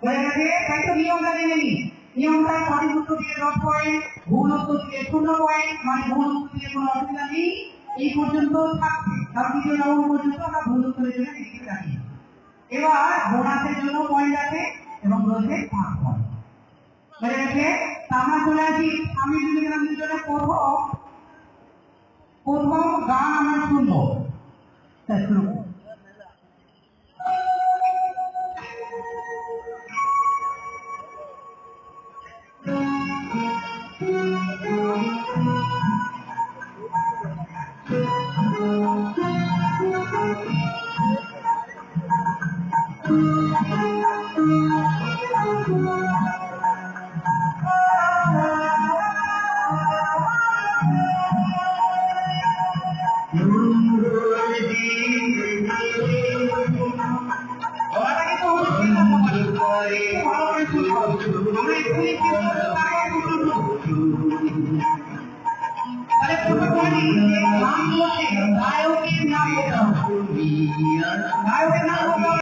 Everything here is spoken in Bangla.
হয়ে গেছে। তাই তো নিয়মটা জেনে নিই। নিয়মটা সঠিক উত্তর দিলে 10 পয়েন্ট, ভুল উত্তর দিলে 0 পয়েন্ট, মানে ভুল উত্তর দিলে কোনো অসুবিধা নেই, এই পর্যন্ত থাকবে। তার দ্বিতীয় রাউন্ড পর্যন্ত আমরা ভুল উত্তরের জন্য লিখে রাখি। এবার বোনাসের জন্য পয়েন্ট আছে এবং রয়েছে 5 পয়েন্ট। হয়ে গেছে। আমরা চলে আসি, আমি দুজনে পড়বো, গান আমরা শুনবো। শুরু নায়কের নাম